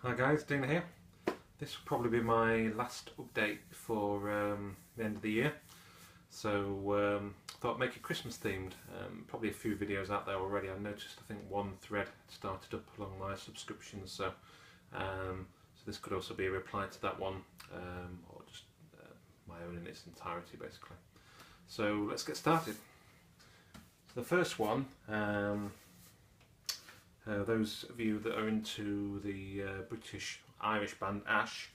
Hi guys, Dana here. This will probably be my last update before the end of the year. So thought I'd make it Christmas themed. Probably a few videos out there already. I noticed I think one thread started up along my subscriptions, so this could also be a reply to that one, or just my own in its entirety basically. So let's get started. So the first one, those of you that are into the British-Irish band Ash,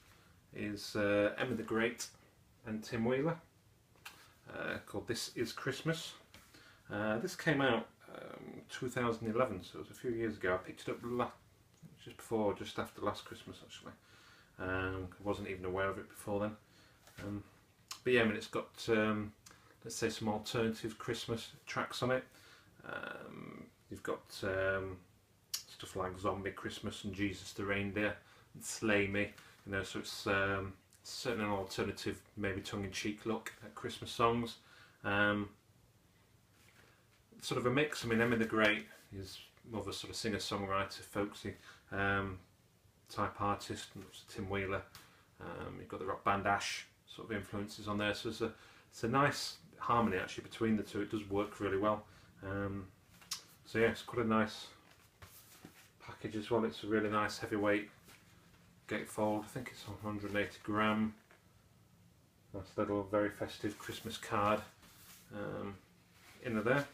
is Emma the Great and Tim Wheeler, called This Is Christmas. This came out 2011, so it was a few years ago. I picked it up just after last Christmas actually. I wasn't even aware of it before then. But yeah, I mean, it's got let's say some alternative Christmas tracks on it. You've got stuff like Zombie Christmas and Jesus the Reindeer and Slay Me, you know, so it's certainly an alternative, maybe tongue-in-cheek look at Christmas songs. Sort of a mix. I mean, Emma the Great is more of a sort of singer-songwriter, folksy type artist, and Tim Wheeler. You've got the rock band Ash sort of influences on there, so it's a nice harmony actually between the two. It does work really well. So yeah, it's quite a nice package as well. It's a really nice heavyweight gatefold. I think it's 180 gram. Nice little very festive Christmas card in there.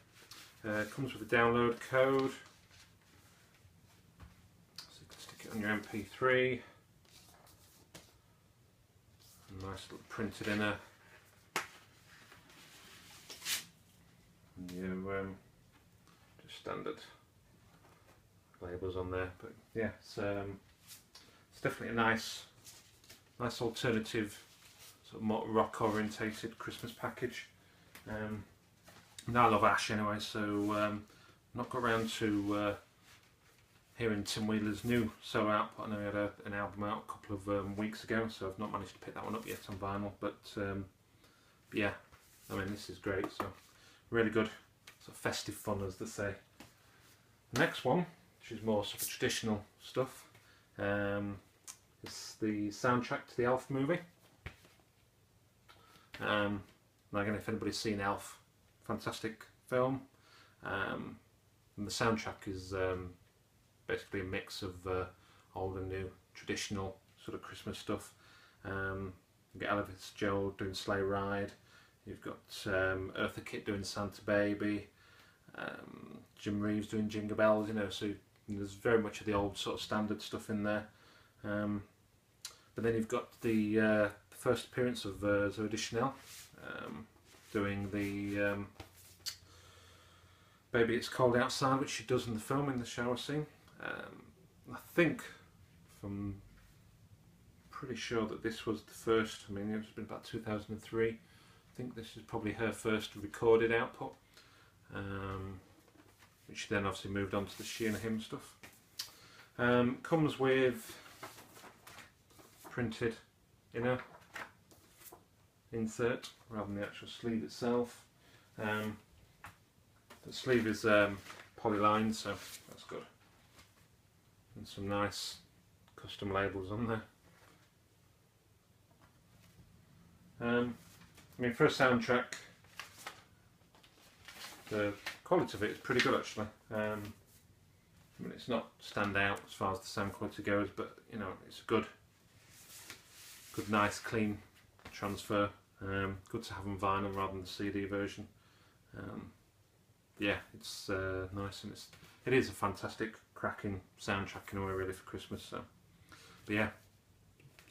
Comes with a download code, so you can stick it on your MP3. Nice little printed inner. And you just standard labels on there, but yeah, it's definitely a nice alternative sort of more rock orientated Christmas package. And I love Ash anyway, so not got around to hearing Tim Wheeler's new solo output. I know he had an album out a couple of weeks ago, so I've not managed to pick that one up yet on vinyl, but yeah, I mean, this is great, so really good sort of festive fun, as they say. The next one, which is more sort of traditional stuff, is the soundtrack to the Elf movie. Now again, if anybody's seen Elf, fantastic film, and the soundtrack is basically a mix of old and new traditional sort of Christmas stuff. You've got Ella Fitzgerald doing Sleigh Ride, you've got Eartha Kitt doing Santa Baby, Jim Reeves doing Jingle Bells, you know, so there's very much of the old sort of standard stuff in there. But then you've got the first appearance of Zooey Deschanel doing the Baby It's Cold Outside, which she does in the film, in the shower scene. I think, I'm pretty sure that this was the first, I mean, it's been about 2003. I think this is probably her first recorded output, which she then obviously moved on to the She and Him stuff. Comes with printed inner insert rather than the actual sleeve itself. The sleeve is polylined, so that's good, and some nice custom labels on there. I mean, for a soundtrack, the quality of it is pretty good actually. I mean, it's not stand out as far as the sound quality goes, but you know, it's a good, nice, clean transfer. Good to have on vinyl rather than the CD version. Yeah, it's nice, and it is a fantastic, cracking soundtrack in a way, really, for Christmas. So, but yeah,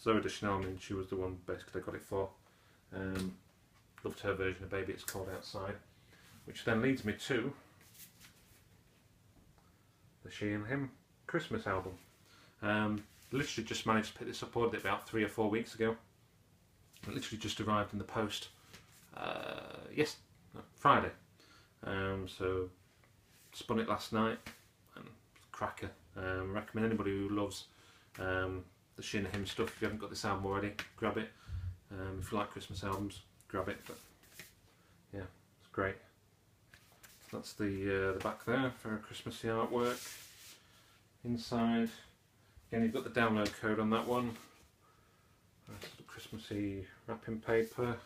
Zooey Deschanel, I mean, she was the one basically I got it for. Loved her version of Baby It's Cold Outside, which then leads me to the She and Him Christmas album. Literally just managed to pick this up, ordered it about 3 or 4 weeks ago. It literally just arrived in the post Friday. So spun it last night, and cracker. Recommend anybody who loves the She and Him stuff. If you haven't got this album already, grab it. If you like Christmas albums, grab it. But yeah, it's great. That's the back there for Christmassy artwork. Inside Again, you've got the download code on that one. That's the Christmassy wrapping paper.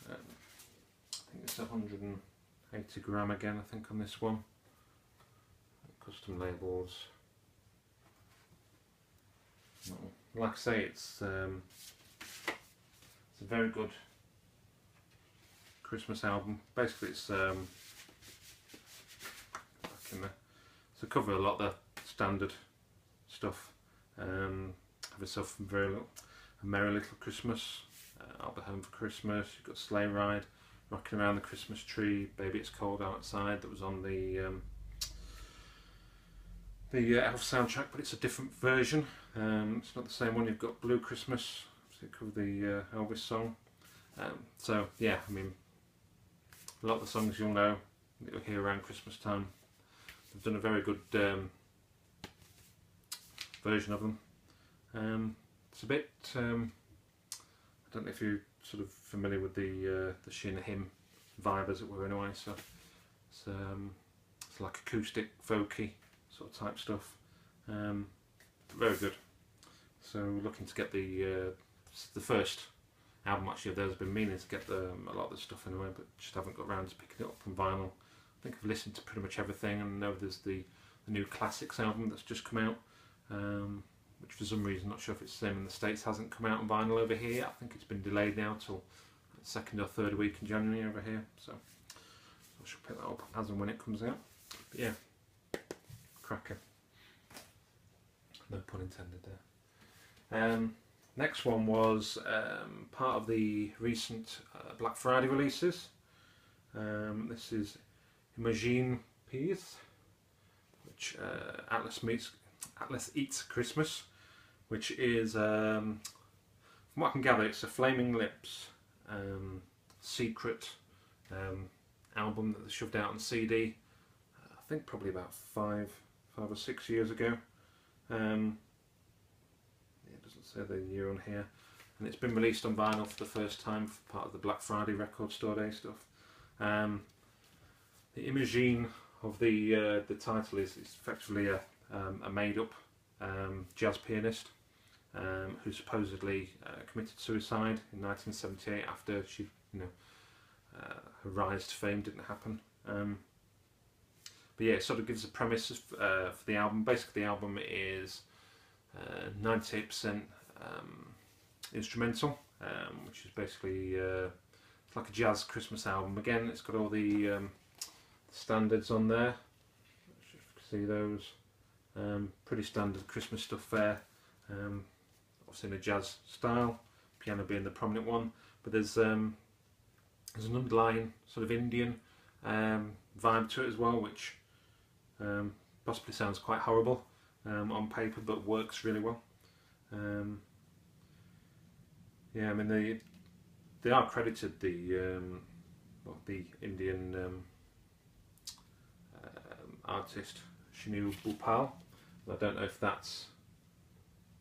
I think it's 180 gram again, I think, on this one. Custom labels. Like I say, it's a very good Christmas album. Basically, it's back in there. So cover a lot of the standard stuff. Have yourself a merry little Christmas. I'll be home for Christmas. You've got Sleigh Ride, Rocking Around the Christmas Tree, Baby It's Cold Outside. That was on the Elf soundtrack, but it's a different version. It's not the same one. You've got Blue Christmas, so cover the Elvis song. So yeah, I mean, a lot of the songs you'll know that you'll hear around Christmas time. They've done a very good version of them. It's a bit. I don't know if you're sort of familiar with the Sheena Hymn vibe, as it were, anyway. So it's like acoustic, folky sort of type stuff. Very good. So looking to get the first album actually of theirs. I've been meaning to get a lot of the stuff anyway, but just haven't got around to picking it up from vinyl. I think I've listened to pretty much everything, and I know there's the new Classics album that's just come out, which for some reason, not sure if it's the same in the States, hasn't come out on vinyl over here. I think it's been delayed now till the second or third week in January over here, so I shall pick that up as and when it comes out. But yeah, cracker. No pun intended there. Next one was part of the recent Black Friday releases. This is Imagine Peas, which Atlas Eats Christmas, which is, from what I can gather, it's a Flaming Lips secret album that they shoved out on CD. I think probably about five or 6 years ago. It doesn't say the year on here, and it's been released on vinyl for the first time for part of the Black Friday Record Store Day stuff. The imaging of the title is effectively a made-up jazz pianist who supposedly committed suicide in 1978 after she, her rise to fame didn't happen. But yeah, it sort of gives a premise for the album. Basically, the album is 98% instrumental, which is basically it's like a jazz Christmas album. Again, it's got all the standards on there. If you can see those, pretty standard Christmas stuff there. Obviously in a jazz style, piano being the prominent one. But there's an underlying sort of Indian vibe to it as well, which possibly sounds quite horrible on paper, but works really well. Yeah, I mean they are credited the Indian artist Shinu Bhupal. I don't know if that's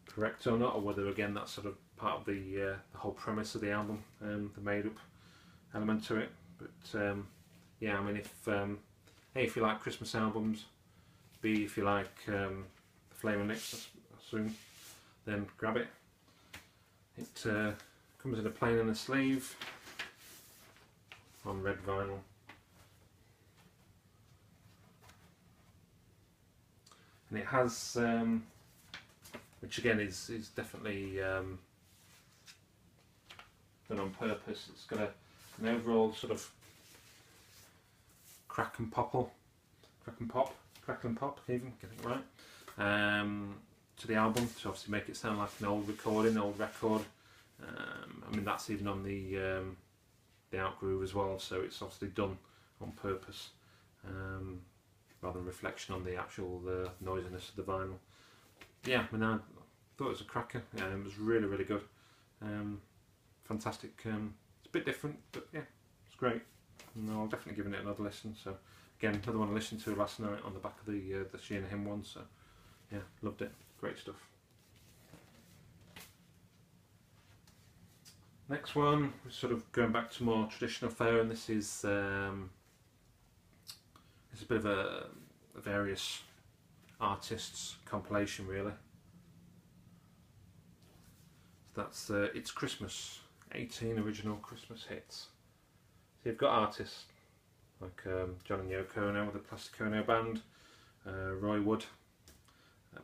correct or not, or whether again that's sort of part of the whole premise of the album, the made-up element to it. But yeah, I mean, if A, if you like Christmas albums, B, if you like Flaming Lips, I assume, then grab it. It comes in a plain and a sleeve on red vinyl. And it has, which again is definitely done on purpose, it's got an overall sort of crack and pop, even, get it right, to the album, to obviously make it sound like an old recording, old record. I mean, that's even on the outgroove as well, so it's obviously done on purpose, rather than reflection on the actual noisiness of the vinyl. Yeah, I mean, I thought it was a cracker. Yeah, it was really, really good. Fantastic. It's a bit different, but yeah, it's great. And I'll definitely give it another listen. So again, another one I listened to last night on the back of the Sheena Hymn one. So yeah, loved it. Great stuff. Next one, we're sort of going back to more traditional fare, and this is it's a bit of a various artists compilation, really. that's It's Christmas, 18 original Christmas hits. So you've got artists like John and Yoko Ono with the Plastic Ono Band, Roy Wood,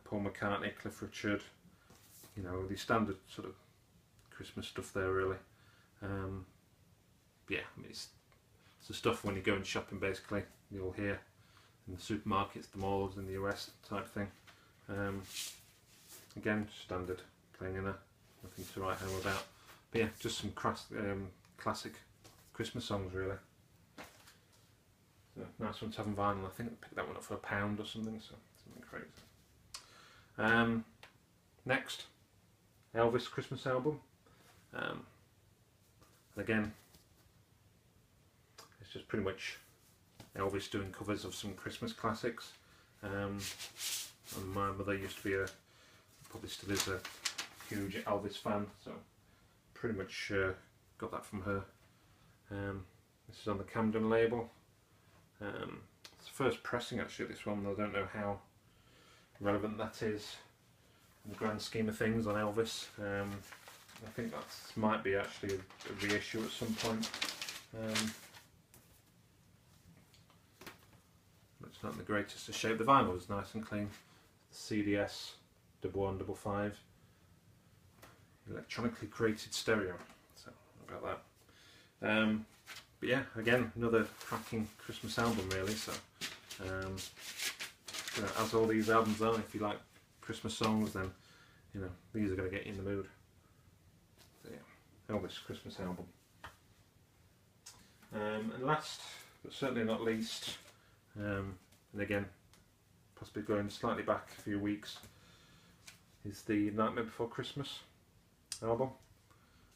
Paul McCartney, Cliff Richard, you know, the standard sort of Christmas stuff there really. Yeah, I mean it's the stuff when you're going shopping basically, you'll hear in the supermarkets, the malls in the US type thing. Again, standard, playing in there, nothing to write home about. But yeah, just some classic Christmas songs really. So, nice one to have on vinyl. I think I picked that one up for £1 or something, so something crazy. Next, Elvis Christmas album. And again, it's just pretty much Elvis doing covers of some Christmas classics. And my mother used to be probably still is a huge Elvis fan, so pretty much got that from her. This is on the Camden label. It's the first pressing actually, this one. I don't know how relevant that is in the grand scheme of things on Elvis. I think that might be actually a reissue at some point. It's not in the greatest of shape. The vinyl is nice and clean. CDS 1155 electronically created stereo. So I've got that. But yeah, again, another cracking Christmas album really. So you know, as all these albums are, if you like Christmas songs, then you know these are going to get you in the mood. So yeah, Elvis Christmas album. And last, but certainly not least, and again, possibly going slightly back a few weeks, is the Nightmare Before Christmas album.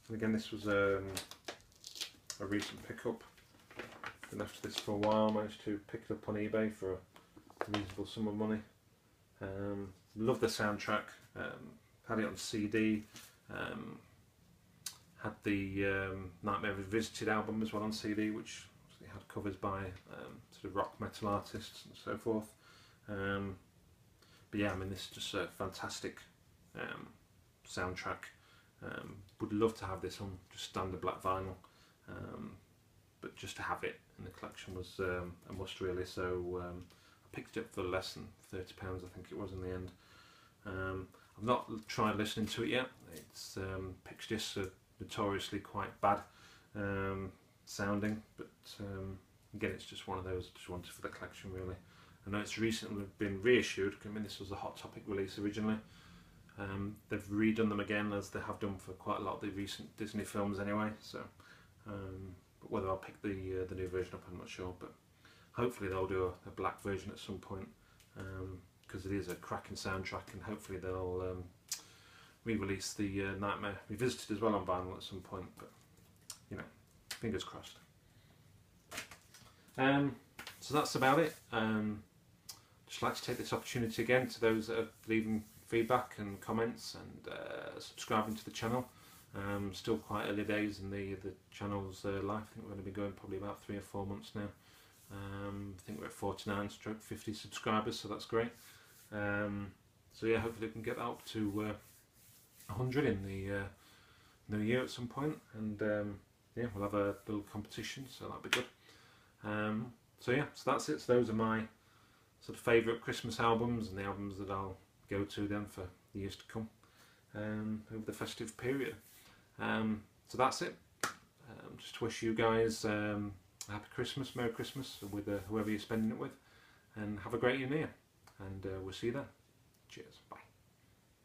And again, this was a recent pickup. Been after this for a while, managed to pick it up on eBay for a reasonable sum of money. Love the soundtrack, had it on CD, had the Nightmare Revisited album as well on CD, which obviously had covers by sort of rock metal artists and so forth. But yeah, I mean this is just a fantastic soundtrack. Would love to have this on just standard black vinyl, but just to have it in the collection was a must really. So I picked it up for less than £30, I think it was in the end. I've not tried listening to it yet. It's pitch discs are notoriously quite bad sounding, but again, it's just one of those just wanted for the collection really. I know it's recently been reissued. I mean, this was a Hot Topic release originally. They've redone them again, as they have done for quite a lot of the recent Disney films anyway. So, but whether I'll pick the new version up, I'm not sure. But hopefully they'll do a black version at some point, because it is a cracking soundtrack, and hopefully they'll re-release the Nightmare Revisited as well on vinyl at some point. But you know, fingers crossed. So that's about it. Just like to take this opportunity again to those that are leaving feedback and comments and subscribing to the channel. Still quite early days in the channel's life. I think we're going to be going probably about 3 or 4 months now. I think we're at 49/50 subscribers, so that's great. So yeah, hopefully we can get that up to 100 in the new year at some point, and yeah, we'll have a little competition, so that'll be good. So yeah, so that's it. So those are my sort of favourite Christmas albums, and the albums that I'll go to then for the years to come over the festive period. So that's it. Just to wish you guys a happy Christmas, Merry Christmas with whoever you're spending it with, and have a great new year, and we'll see you then. Cheers, bye.